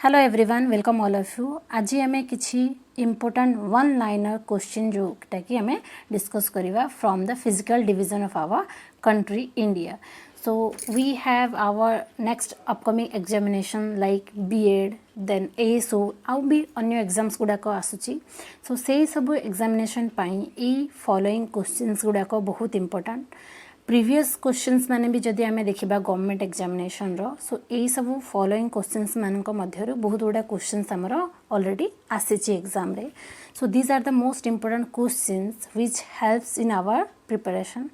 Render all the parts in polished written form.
Hello everyone, welcome all of you. आज आम किसी इम्पोर्टेंट वन लाइनर क्वेश्चन जोटा कि आम डिस्कस करवा from the physical division of our country India. So we have our next upcoming examination like B Ed then ASO आउ भी अन्य एग्जाम्स गुड़ाक आसूची। सो से सब एग्जामिनेशन पाई फॉलोइंग क्वेश्चंस गुड़ाक बहुत इंपोर्टेंट। प्रीवियस क्वेश्चंस माने भी जदि आमे देखिबा गवर्नमेंट एग्जामिनेशन रो सो एई सब फॉलोइंग क्वेश्चंस मानक मध्य बहुत गुड़ा क्वेश्चंस हमर ऑलरेडी आसीची एग्जाम रे। So these are the most important questions which helps in our preparation.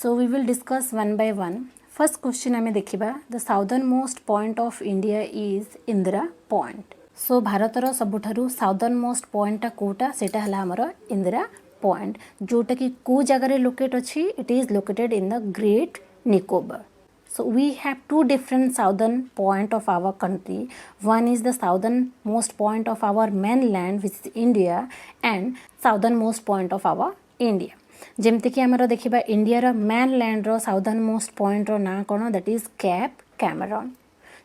So we will discuss one by one. First question आमे देखिबा the southern most point of India is Indira point. So भारतर सबुठारु southern most point टा कोटा सेटा हला हमर Indira point जोटा कि को जगह लोकेट अच्छी it is located in the great Nicobar. So we have two different southern point of our country. One is the southern most point of our mainland which is India and southern most point of our India. जेमती कि आमर देखिबा India रो mainland रो southern most point रो ना कोन that is Cape Cameron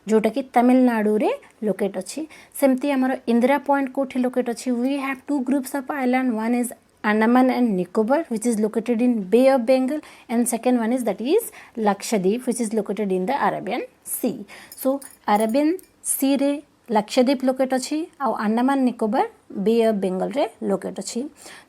जोटा कि तमिलनाडु रे locate अच्छी। सेमती आमर इंदिरा पॉइंट कोठी लोकेट अच्छी। We have two groups of island. One is Andaman and Nicobar which is located in Bay of Bengal and second one is that is Lakshadweep which is located in the Arabian Sea. So Arabian Sea रे Lakshadweep locate अच्छी और Andaman Nicobar Bay of Bengal रे locate अच्छी।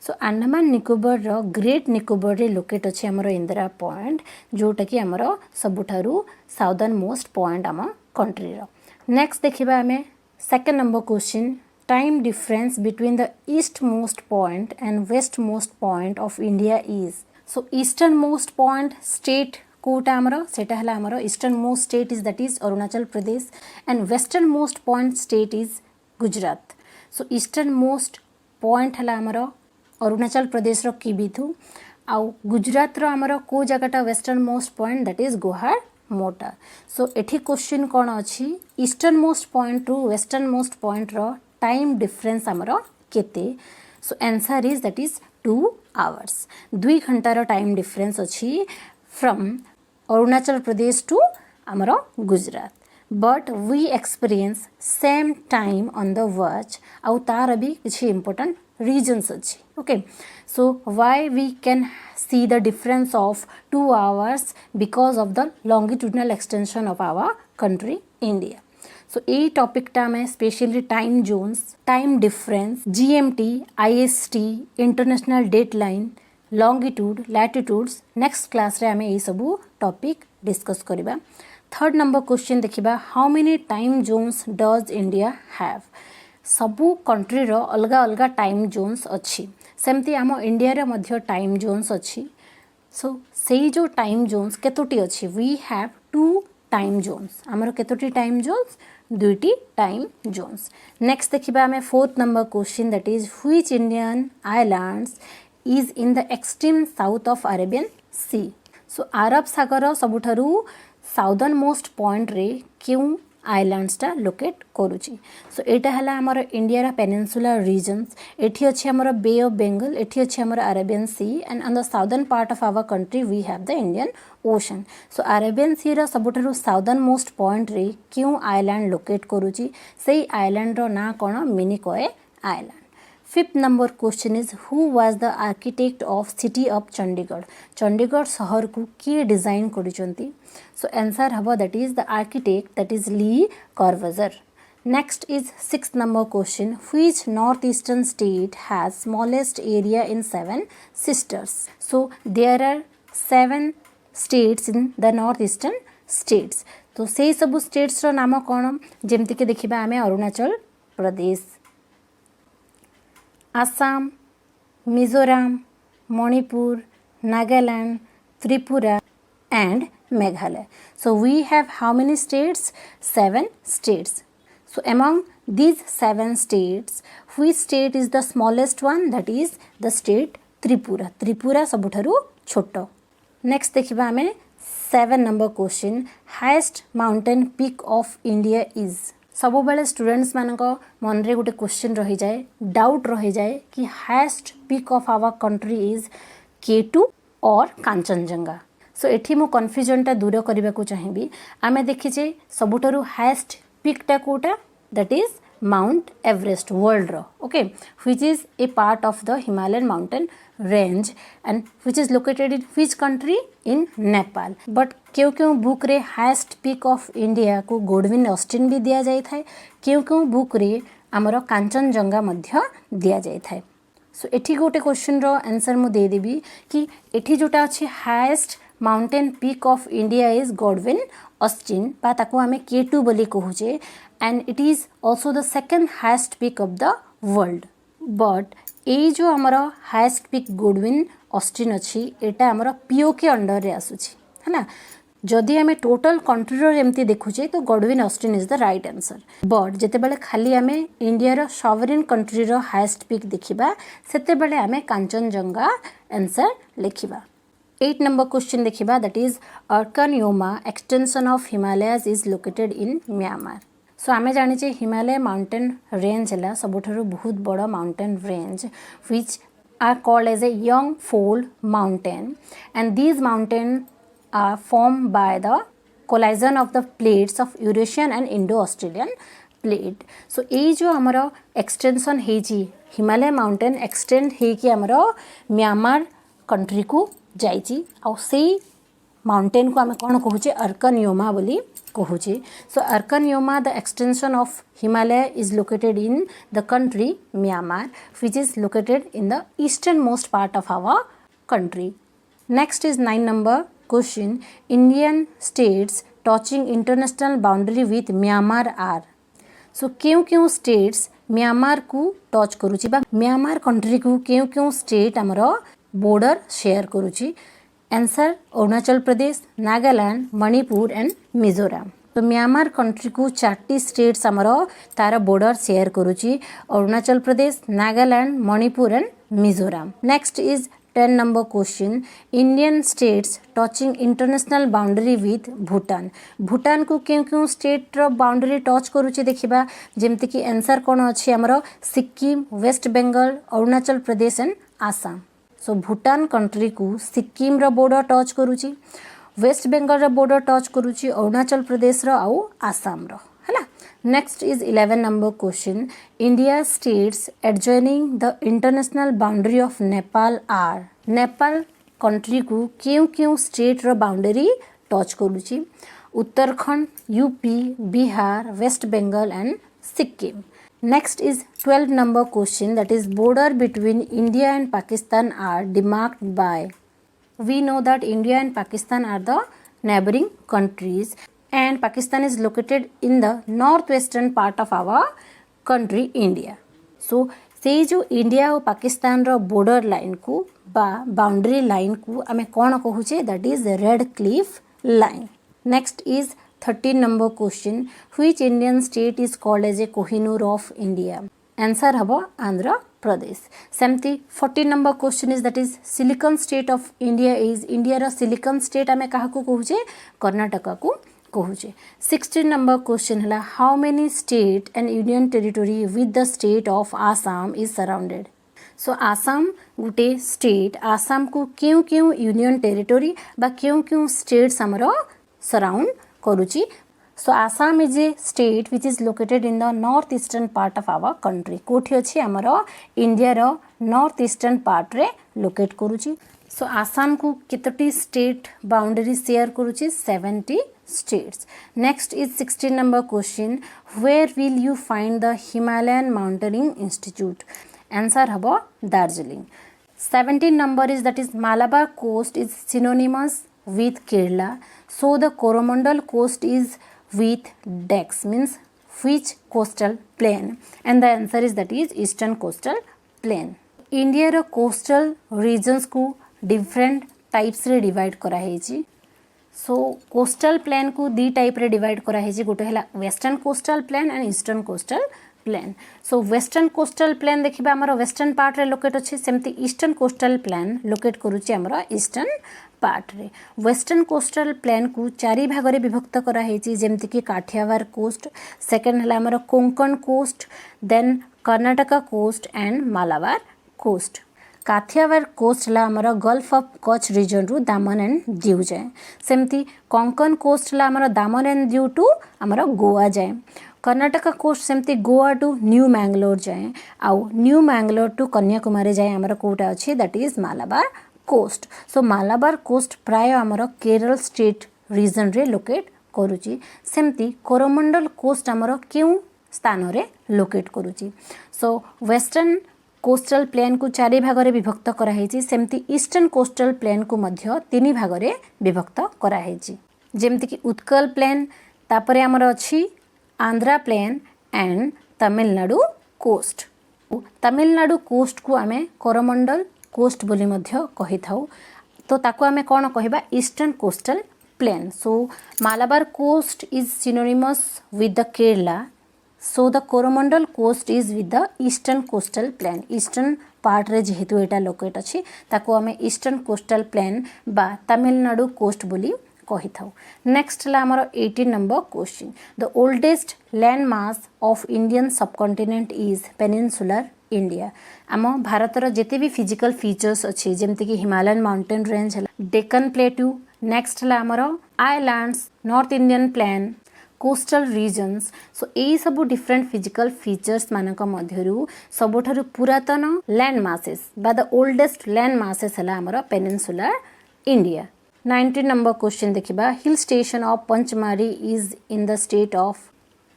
सो Andaman Nicobar रो great Nicobar रे locate अच्छी हमरो Indira point जोटा कि हमरो सबुठारु साउदर्न मोस्ट पॉइंट आम कंट्री रो। नेक्स्ट देखिबा हमें second number question time difference between the eastmost point and westmost point of India is. So easternmost point state कोटा आमरो सेटा हला आमरो easternmost state is that is Arunachal Pradesh and westernmost point state is Gujarat. So easternmost point हला आमरो अरुणाचल प्रदेश रो किबिथु आउ गुजरात रो आमरो को जगटा westernmost point that is Gohar मोटा। सो एठी question कोन अछि easternmost point to westernmost point रो टाइम डिफरेंस आमरो केते। So answer is that is 2 hours 2 घंटार टाइम डिफरेंस अछि फ्रॉम अरुणाचल प्रदेश टू आमरो Gujarat but we experience same time on the watch आउ तार भी किछि इंपोर्टेंट रीजन्स अछि। Okay so why we can see the difference of 2 hours because of the longitudinal extension of our country India. So ये topic टा में specially time zones time difference GMT IST international date line longitude latitudes next class रे हमें ये सब topic discuss करिबा। Third number question देखिबा how many time zones does India have. सबू कंट्री रो अलगा अलगा टाइम जोन्स अच्छी सेमती आम इंडिया रे मध्य टाइम जोन्स अच्छी। सो सेई जो टाइम जोन्स केतोटी अच्छी वी हैव 2 टाइम जोन्स आमर केतोटी टाइम जोन्स 2टी टाइम जोन्स। नेक्स्ट देखिबा हमें fourth number question that is which Indian islands is in the extreme south of Arabian sea. So अरब सागर सबुठारु साउदर्न मोस्ट पॉइंट रे क्यों आइलैंड्स टा लोकेट करूची। सो एटा हला हमर इंडिया रा पेनिनसुलर रीजन्स एठी अछि हमर बे ऑफ बेंगल एठी अछि हमर Arabian sea and on the southern part of our country we have the Indian ocean. So Arabian sea रा सबुठारु साउदर्न मोस्ट पॉइंट रे क्यों आइलैंड लोकेट करूची सेई आइलैंड रो ना कोन Minicoy island. Fifth number question is who was the architect of city of Chandigarh. Chandigarh शहर को किए डिजाइन करिसंती। सो आंसर हबो that is the architect that is Le Corbusier. Next is sixth number question which north eastern state has smallest area in 7 sisters. So there are 7 states in the north eastern states. तो से सब states रो नाम कोन जेमति के देखिबा हमें Arunachal Pradesh Assam Mizoram Manipur Nagaland Tripura and Meghalaya. So we have how many states? 7 states. So among these 7 states, which state is the smallest one? That is the state Tripura. Tripura सबुठारु छोटो। Next देखिबा हमें 7 number question. Highest mountain peak of India is. सब बेले students मान मन रे गोटे question रही जाए डाउट रही जाए कि highest peak of our country is K2 और कांचनजंगा। सो एठी मो कन्फ्यूजनटा दूर करने को चाहिए। आमे देखीचे सबुठारु हाईएस्ट पीकटा कोटा that is Mount Everest world ro, okay, which is a part of the Himalayan mountain range and which is located in which country? In Nepal. But क्यों बुक रे हाईएस्ट पीक ऑफ इंडिया को Godwin Austin भी दिया जाय थाए, क्यों book रे आमर कांचनजंगा मध्य दिया जाय थाए. सो एठी गोटे क्वेश्चन रो आंसर मु दे देबी कि एठी जोटा अछि highest mountain peak of India is Godwin Austin बा ताको आमे K2 बोली कहूचे and it is also the second highest peak of the world. But ये जो हमारा हाईएस्ट पीक गोडविन ऑस्टिन अच्छी एटा हमारा POK अंडर रे आसुची है ना. जदि आमे टोटल कंट्री रो एमती देखुचे तो Godwin Austen is the right answer. But जेते बेले खाली आमे इंडिया रो सॉवरेन कंट्री रो हाईएस्ट पीक देखिबा सेते बेले आमे कांचनजंगा आंसर लिखिबा. 8 नंबर क्वेश्चन देखिबा that is Arakan Yoma extension of Himalayas is located in Myanmar. So आमे जानिचे हिमालय माउंटेन रेंज है सबुठारु बहुत बड़ा mountain range which are called as a young fold mountain and these mountain are form by the collision of the plates of Eurasian and Indo Australian plate. So ये जो आमर extension हेची Himalaya mountain extend हेकी आमर Myanmar country को जाइची आ सेई mountain को आमे कोन कहूचे अर्कानयोमा बोली कहूचे. So Arakan Yoma the extension of Himalaya is located in the country Myanmar which is located in the eastern most part of our country. Next is 9 number question Indian states touching international boundary with Myanmar are. So क्यों states Myanmar को touch करूची बा Myanmar country को क्यों state आमर border share करूची. Answer Arunachal Pradesh, Nagaland, Manipur and Mizoram. तो Myanmar country को 4टी स्टेट्स आमर तार बॉर्डर शेयर करूची Arunachal Pradesh, Nagaland, Manipur and Mizoram. Next is 10 number question Indian states touching international boundary with Bhutan. Bhutan को क्यों स्टेट रो बाउंड्री टच करूची देखिबा जेमति कि आंसर कोन अछि हमरो Sikkim, West Bengal, Arunachal Pradesh and Assam. So Bhutan country को सिक्किम रो बॉर्डर टच करूची, वेस्ट बेंगल रो बॉर्डर टच करूची, अरुणाचल प्रदेश रो आउ आसाम रो हैला. Next is 11 number question India states adjoining the international boundary of Nepal are. Nepal country को क्यों स्टेट रो बाउंड्री टच करूची Uttarakhand, UP, Bihar, West Bengal and Sikkim. Next is 12 number question that is border between India and Pakistan are demarked by. We know that India and Pakistan are the neighboring countries and Pakistan is located in the northwestern part of our country India. So से जो India और पाकिस्तान रो border line को बा boundary line को आमे कौन कहूचे that is Radcliffe line. Next is 13 number question which Indian state is called as a Kohinoor of India. Answer habo Andhra Pradesh. Semti 14 number question is that is Silicon state of India is India ro Silicon state ame kahaku कहूचे कर्नाटका को कहूचे. 16 number question हला how many state and union territory with the state of Assam is surrounded. So Assam Gute state Assam को क्यों union territory बा क्यों states हमरो surround करूची. So Assam is a state which is located in the north eastern part of our country. कोठी अछि हमर India रो नॉर्थ ईस्टर्न पार्ट रे लोकेट करूची. सो आसाम को केतोटी स्टेट बाउंड्री शेयर करूची 70 states. Next is 16 number question where will you find the Himalayan mountaineering institute. Answer हबो Darjeeling. 17 number is that is Malabar coast is synonymous with Kerala. So the Coromandel coast is with Dex means which coastal plain and the answer is that is eastern coastal plain. India row coastal regions को different types रे divide करा हेची. So coastal plain को दी type रे divide करा हेची. गोटे हला western coastal plain and eastern coastal plain. So western coastal plain देखिबा हमर western part रे लोकेट अछि सेमति eastern coastal plain लोकेट करूची हमर eastern पार्ट रे. वेस्टर्न कोस्टल प्लेन को 4 भाग रे विभक्त करा हेची जेमति कि काठियावाड़ कोस्ट, सेकंड हला हमर Konkan coast, then Karnataka coast and Malabar coast. Kathiawar coast ला हमर गल्फ ऑफ कच्छ रीजन रु दामन एंड दीव जाए सेमती कोंकण कोस्ट ला हमर दामन एंड दीव टू हमर गोवा जाए कर्नाटक कोस्ट सेमती गोवा टू न्यू मैंगलोर जाए आउ न्यू मैंगलोर टू कन्याकुमारी जाए हमर कोटा अछि that is Malabar coast so Malabar coast प्राय हमर केरल स्टेट रीजन रे लोकेट करूची सेमती कोरोमंडल कोस्ट हमर क्यों स्थान रे लोकेट करूची सो वेस्टर्न कोस्टल प्लेन को चारि भाग रे विभक्त कराहेछि सेमती ईस्टर्न कोस्टल प्लेन को मध्य तीन भाग रे विभक्त कराहेछि जेमति कि उत्कल प्लेन तापरे हमर अछि Andhra plain and Tamil Nadu coast Tamil Nadu coast को आमे कोरोमंडल कोस्ट बोली मध्य कहि थाउ तो ताको आमे कोन कहिबा eastern coastal plain so Malabar coast is synonymous with the Kerala so the coromandel coast is with the eastern coastal plain eastern part रे जेहेतु एटा लोकेट अछि ताको हमें ईस्टर्न कोस्टल प्लेन बा तमिलनाडु कोस्ट बोली कहि थाउ नेक्स्ट ला हमर 18 number question the oldest land mass of Indian subcontinent is peninsular India आम भारतर जेते भी फिजिकल फीचर्स अछि जेमति कि Himalayan mountain range Deccan plateau next ला हमर islands North Indian plain coastal regions so यही सब डिफरेंट फिजिकल फीचर्स मानक मध्यरु सबठारु पुरातन लैंड मासेस बा द ओल्डेस्ट लैंड मासेस हला हमर पेनिनसुलर इंडिया 19 नंबर क्वेश्चन देखिबा hill station of Pachmarhi is in the state of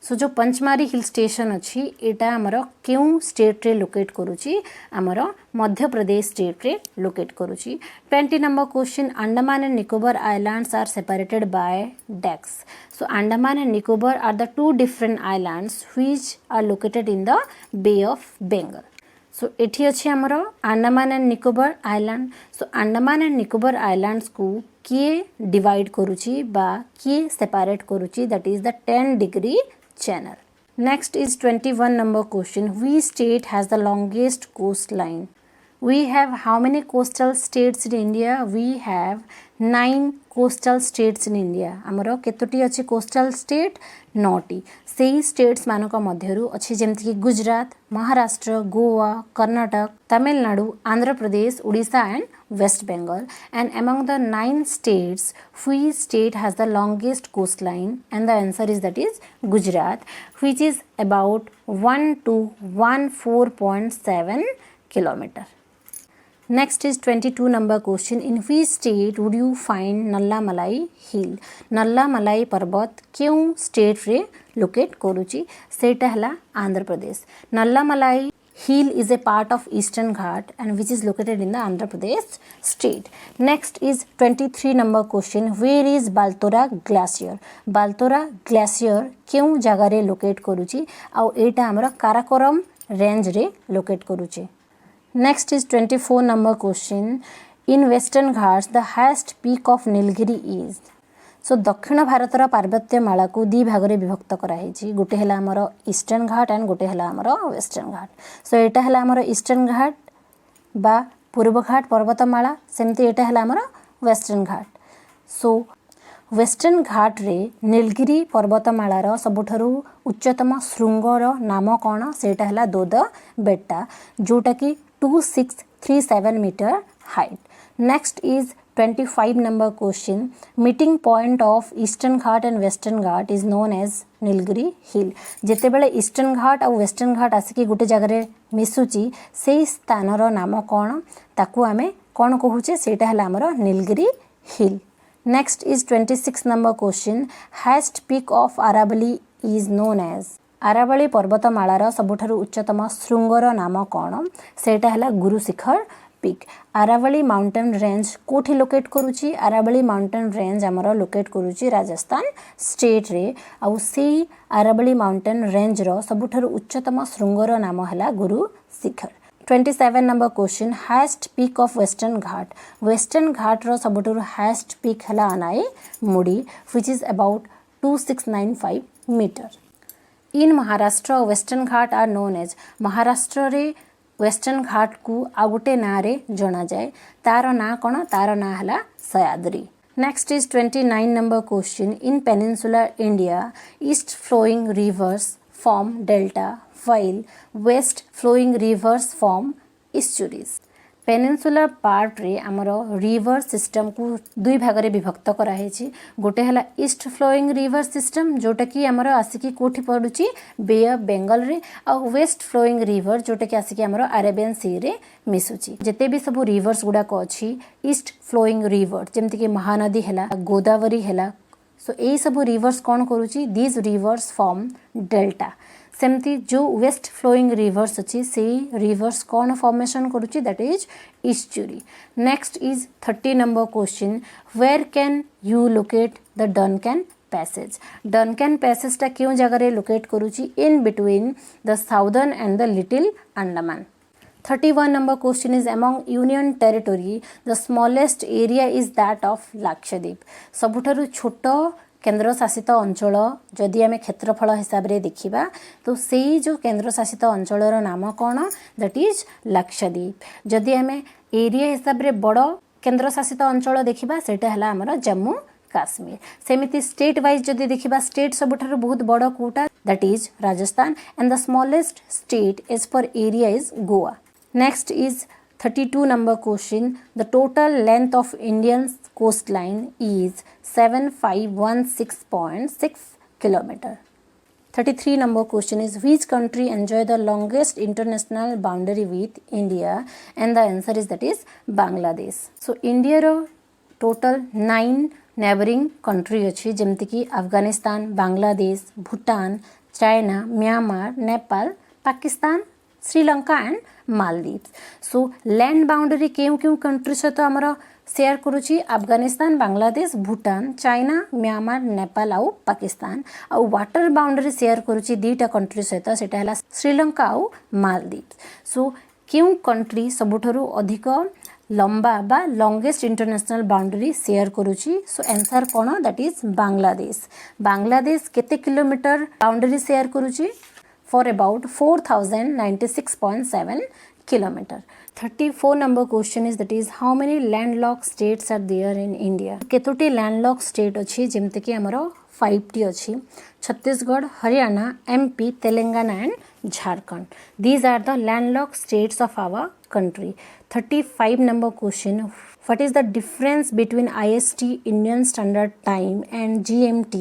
सो जो पंचमारी हिल स्टेशन अच्छी एटा हमर क्यों स्टेट रे लोकेट करूची हमर मध्य प्रदेश स्टेट रे लोकेट करूची 20 number question Andaman and Nicobar islands are separated by डेक्स so Andaman and Nicobar are the two different islands which are located in the bay of Bengal so एठी अछि हमर Andaman and Nicobar island so Andaman and Nicobar islands को किए डिवाइड करूची बा किए सेपरेट करूची that is the 10 degree channel. Next is 21 number question. Which state has the longest coastline? We have how many coastal states in India? We have 9 coastal states in India. हमरो केतोटी अछि coastal state 9टी सेही states मानक मध्यरु अछि जेमति कि Gujarat Maharashtra Goa Karnataka Tamil Nadu Andhra Pradesh Orissa and West Bengal and among the 9 states which state has the longest coastline and the answer is that is Gujarat which is about 1 to 14.7 kilometer. Next is 22 number question in which state would you find Nalla Malai hill Nalla Malai पर्वत क्यों state रे locate करूची सेटा हला Andhra Pradesh Nalla Malai hill is a part of Eastern Ghat and which is located in the Andhra Pradesh state. Next is 23 number question. Where is Baltora glacier? Baltora glacier क्यों जगह रे locate करूची आउ एटा हमरा काराकोरम रेंज रे locate करूची. Next is 24 number question. In Western Ghats the highest peak of Nilgiri is सो दक्षिण भारतर पार्वत्य माला को दी भाग रे विभक्त कराहेछि गोटे हला हमर ईस्टर्न घाट एंड गोटे हला हमर वेस्टर्न घाट सो एटा हला हमर ईस्टर्न घाट बा पूर्व घाट पर्वतमाला सेमती एटा हला हमर वेस्टर्न घाट सो वेस्टर्न घाट रे नीलगिरी पर्वतमाला रो सबुठारु उच्चतम शृंगर नाम कोन सेटा हला दोद बेटा जोटा कि 2637 metre height next is 25 number question meeting point of eastern ghat and western ghat is known as Nilgiri hill जेते बेले ईस्टर्न घाट और वेस्टर्न घाट आसिकी गोटे जगह रे मिसुची सेही स्थान रो नाम कोन ताकू आमे कोन कहूचे सेटा हला हमर नीलगिरी हिल next is 26 number question highest peak of Aravalli is known as Aravalli पर्वतमाला रो सबुठारु उच्चतम शृंगर नाम कोन सेटा हला Guru Shikhar peak Aravalli mountain range कोठी लोकेट करूची आरावली माउंटेन रेंज हमरो लोकेट करूची राजस्थान स्टेट रे आ सेही आरावली माउंटेन रेंज रो सबुठारु उच्चतम शृंगर नाम हला Guru Shikhar 27 number question highest peak of western ghat रो सबुठारु हाईएस्ट पीक हला Anai Mudi which is about 2695 metre in Maharashtra western ghat are known as Maharashtra रे वेस्टर्न घाट को आ गोटे ना रे जना जाए तार ना कोन तार ना हला Sahyadri next is 29 number question in peninsular India east flowing rivers form delta while west flowing rivers form estuaries peninsula part रे आमर रिवर सिस्टम को दुई भाग रे विभक्त कराई। गोटे है ईस्ट फ्लोइंग रिवर सिस्टम जोटा कि आमर आसिकी कोठी पड़ुची बे ऑफ बेंगल रे, और वेस्ट फ्लोइंग रिवर जोटा कि आसिकी आमर अरेबियन सी रे मिसुची। जेते भी सब रिवर्स गुड़ाक अच्छी ईस्ट फ्लोइंग रिवर जमती कि महानदी है, गोदावरी है, सो यही सब रिवर्स कौन करुची, दीज रिवर्स फॉर्म डेल्टा। सेमती जो वेस्ट फ्लोइंग रिवर्स अच्छी से रिवर्स कौन फॉर्मेशन करुची, that is estuary. Next is 30 number question, where can you locate the Duncan passage. Duncan passage टा क्यों जगह रे लोकेट करुची, in between the southern end the little Andaman. 31 number question is among union territory the smallest area is that of Lakshadweep। सबुठारु छोट केंद्र शासित अंचल जदि आम क्षेत्रफल हिसाब से देखा तो सेई जो केंद्र शासित अंचलर नाम कौन, दैट इज लक्षद्वीप। जदि आम एरिया हिसाब से बड़ केंद्र शासित अंचल देखा सेटा है आमर जम्मू काश्मीर। सेमिति स्टेट वाइज जदि देखा स्टेट सबुठारु बहुत बड़ कोटा, that is Rajasthan, and the smallest state as per area is Goa. Next is 32 number question. The total length of Indian's coastline is 7516.6 kilometer. 33 number question is which country enjoy the longest international boundary with India, and the answer is that is Bangladesh. So India ro total 9 neighboring country अच्छी जमती कि Afghanistan, Bangladesh, Bhutan, China, Myanmar, Nepal, Pakistan, Sri Lanka and Maldives. So land boundary क्यों क्यों country सहित आमर share करुच्ची, Afghanistan, Bangladesh, Bhutan, China, Myanmar, Nepal आउ पाकिस्तान। आउ वाटर बाउंड्री शेयर करुच्ची दुईटा कंट्री सहित, सेटा है श्रीलंका आउ मालदीव्स। सो क्यों कंट्री सबुठारु अधिक लंबा बा लॉन्गेस्ट इंटरनेशनल बाउंड्री शेयर करुच्ची, सो आंसर कौन, दैट इज बांग्लादेश। बांग्लादेश केते किलोमीटर बाउंड्री शेयर करुच्ची, for about 4096.7 kilometer. 34 number question is that is how many landlocked states are there in India। केतोटी landlocked state अच्छी जमते कि आमर 5 टी अच्छी, Chhattisgarh, Haryana, MP, Telangana and Jharkhand. These are the landlocked states of our country। 35 number question, what is the difference between IST Indian Standard Time and GMT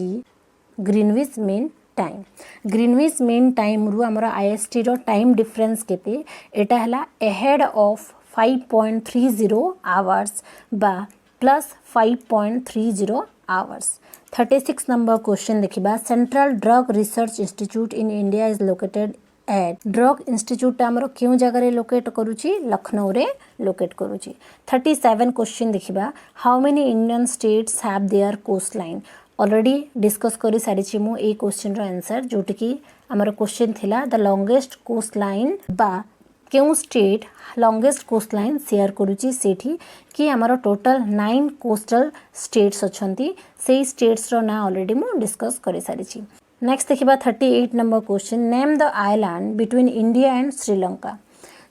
Greenwich Mean time. Greenwich mean time रु आमर IST रो time difference केते, एटा हला ahead of 5.30 hours बा plus 5.30 hours. 36 number question देखिबा, central drug research institute in India is located at. Drug institute आमर क्यों जगह रे लोकेट करुची, लखनऊ रे लोकेट करुची। 37 क्वेश्चन देखिबा, how many Indian states have their coastline. Already discuss करी सारी मु ए क्वेश्चन रो आंसर, जोटी कि आमर क्वेश्चन थिला द लॉन्गेस्ट कोस्ट लाइन बा क्यों state longest coastline share करुची, सेठी कि आमर टोटल 9 कोस्टल स्टेट्स अछंती, सेई स्टेट्स रो ना ऑलरेडी मु डिस्कस करी सारी। नेक्स्ट देखिबा 38 number question, name the island between India and Sri Lanka.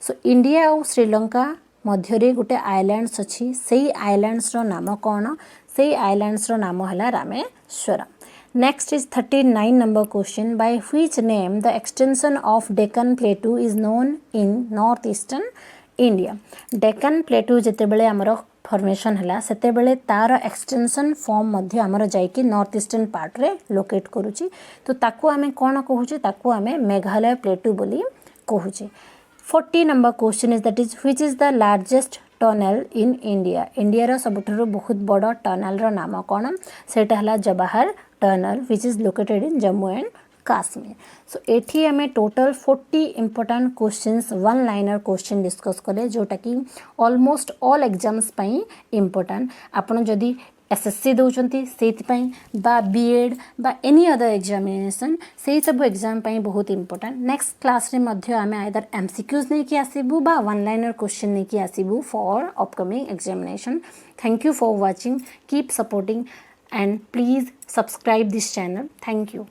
So India और श्रीलंका मध्य रे गोटे आइलैंड्स अच्छी, सेई आइलैंड्स रो नाम कौन, से आइलैंड्स रो नाम है Rameswaram. Next is 39 number question, by which name the extension of Deccan plateau is known in north eastern India. Deccan plateau जितेबले आमर फॉर्मेशन है सेतेबले तार एक्सटेंशन फॉर्म मध्य आमर जाइकी नॉर्थ ईस्टर्न पार्ट रे लोकेट करुची, तो ताकू आमे कौन कहूचे, ताकू आमे मेघालय प्लेटू बोली कहूचे। 40 number question is that is which is the largest tunnel in India. India रो सबुठारु बहुत बड़ टनल रो नाम कौन, सेटा हला Jawahar tunnel which is located in Jammu and Kashmir. So एठी आमे total 40 important questions one liner question discuss कले, जोटा कि ऑलमोस्ट ऑल एग्जाम्स पई इंपोर्टेंट। आपण जदि एसएससी दौरान से बीएड बा एनी अदर एग्जामिनेशन से सब एग्जाम पाई बहुत इंपोर्टेंट। नेक्स्ट क्लास रे मध्य आमे आइदर एमसीक्यूज नहीं कि आसीबू बा वन लाइनर क्वेश्चन नहीं कि आसीबू for upcoming examination. Thank you for watching, keep supporting and please subscribe this channel. Thank you.